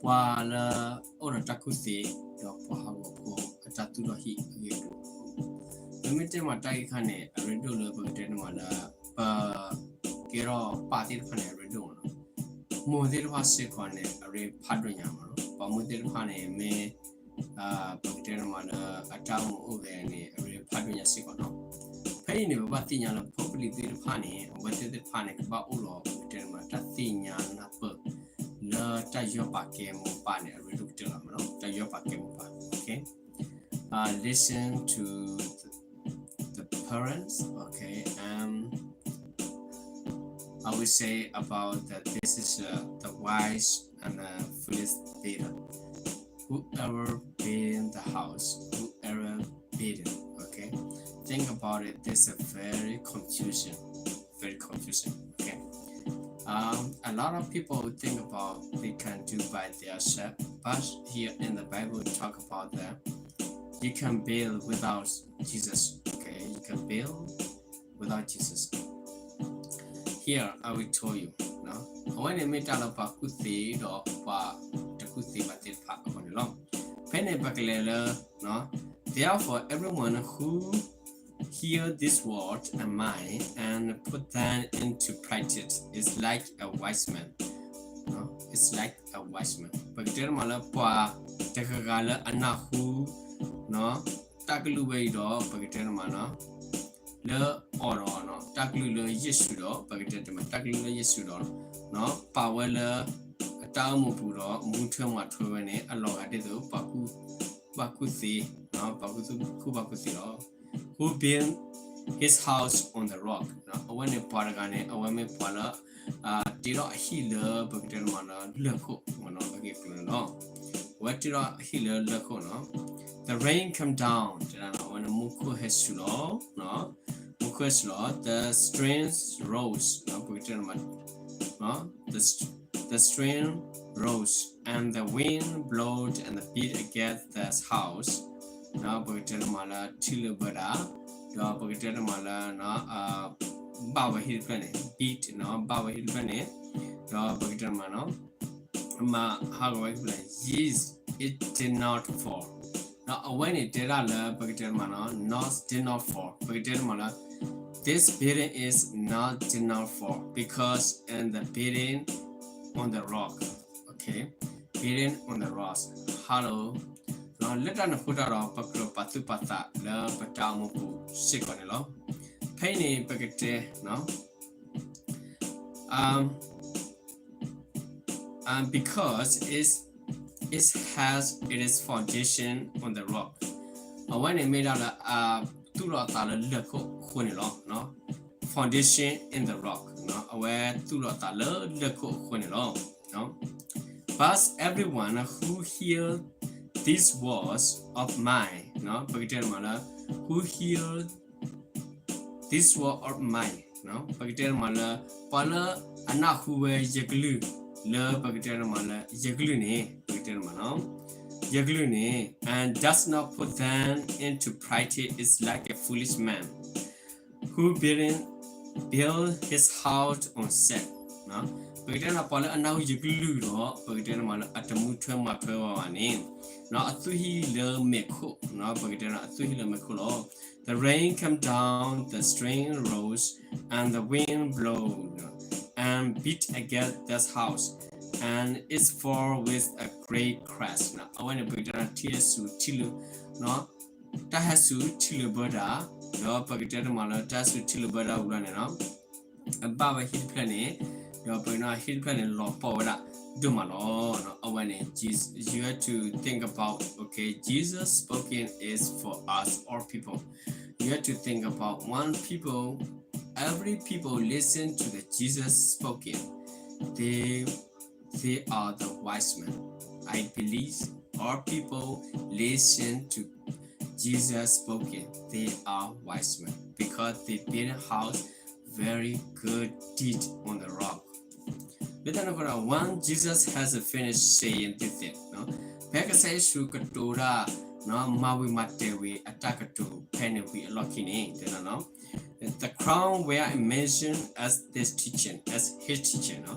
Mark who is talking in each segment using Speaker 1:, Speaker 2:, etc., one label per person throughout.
Speaker 1: wala ora takusi do pahawo ko atatu do hi yedo limite matai khane redo lo bagate mala pa kero patir khane redo no modir phase khane re phadro nyama no pa modir khane me bagate mala atamu oge ne re phadro nya se ko no phai ne ba tinya la phopli dir phane wate dir phane ba ulo bagate ma ta tinya na pa la ta yo pa ke mo pa ne redo tela no ta yo pa ke mo pa okay listen to the parents okay I would say about that this is the wise and foolish leader whoever been in the house whoever been okay think about it this is a very confusing okay a lot of people think about they can do by themselves but here in the Bible talk about that you can build without Jesus okay you can build without Jesus here I will tell you no when you meet ala pa kuthi do pa takuthi batil pa on long pene baklela no therefore everyone who hear this word and mine and put them into practice is like a wise man no it's like a wise man bakter mala pa takagala anahu no taklu be do bakter mana le oro no taklu le yesu do bakter ma taklu le yesu do no power le atamu pu do mu thwe ma thwe ne alo ga de do paku si no paku su ku paku si do who built his house on the rock no when a paragane awame pala tiro hila bakter mana lekho no age no what tiro hila lekho no the rain come down when a muku has no muku has the streams rose no bakter mana no the stream rose and the wind blowed and the beat against the house na bakter mala tilubara do bakter mala na bawa hil plane beat no bawa hil plane do bakter mala ma hagawai plane yes it did not fall now when it did ala bakter mala not did not fall bakter mala this building is did not fall because in the building on the rock okay building on the rocks hello no let an put out pakro patu pata la patamu pu sikone lo paini pakete no because it is foundation on the rock when it made out tu lo ta la lekho khone lo no foundation in the rock no where tu lo ta la lekho khone lo no but everyone who hear these words of mine no bakter mala who hear this word of mine no bakter mala pala ana huwe yeglu le bakter mala yeglu ne bakter mala yeglu ne and does not put them into practice is like a foolish man who build his house on sand no bakter na pala ana yeglu do bakter mala atamu thwe ma thwe wa ne no atuhi le mekho no bakter na atuhi le mekho lo the rain come down the stream rose and the wind blowed and beat against this house and it's fall with a great crash no when bakter tiesu tilu no tahasu tilu boda no bakter mala tasu tilu boda ulane no ababa hit plane no bakter hit plane lo poda do malo no when Jesus you have to think about okay Jesus spoken is for us or people you have to think about one people every people listen to the Jesus spoken they are the wise men I believe all people listen to Jesus spoken they are wise men because they build a house very good deed on the rock one Jesus has finished saying this thing no Pekasai shu katora no mawi matewi atakato penwi lokini no the crown were mentioned as this teaching as his teaching no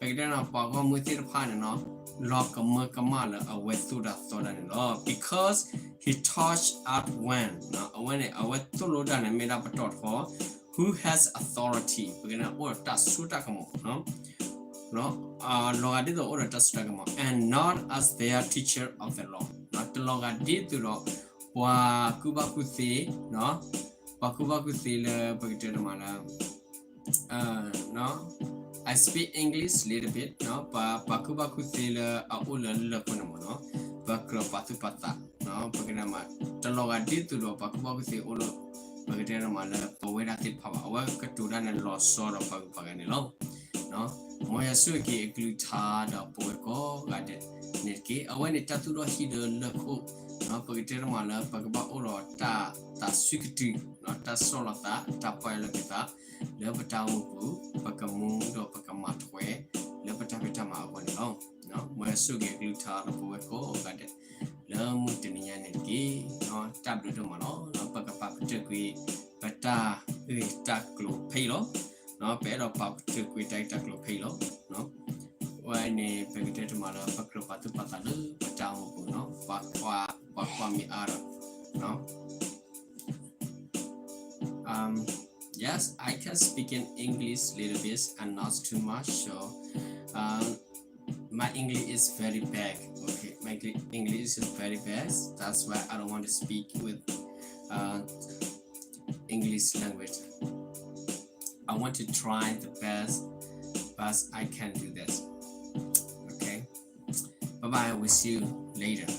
Speaker 1: Pekdana pago mutir pan no lock a merkamala away through the thought because he touched out when away through the made up a thought for who has authority begin or tas sutakamo no loga did the order tas sutakamo and not as their teacher of the law not the loga did the law wa kubakuthi no wa kubakuthi le begin mala no I speak English a little bit, no, but baku sila aula lekono no, bakro patu pata, no, bagaimana, terlalu adil tu lo baku sila ulo, bagaimana pawai tit pawa, awak keturunan loss soro bagai lo, no, moya suki gluta da pawai ko gade, niki awak ni tatu lo hidup leko, no, bagaimana ulo ta suki, no, ta solo ta pawai kita. Lepas tahu ku, pakamu do pakamatwe, lepas tapi ma aku ni long, no, masuk ke glutar aku kade, lemu teninya ni, no, tab do malo, no, pakapa cekui, peta, tak klu pelo, no, pero pak cekui tak klu pelo, no, wah ni begitu malo paklu patu patadu, petamu ku, no, pakwa mi ara, no. Yes, I can speak in English a little bit and not too much. So my English is very bad. Okay, my English is very bad. That's why I don't want to speak with English language. I want to try the best, but I can't do this. Okay, bye bye. We'll see you later.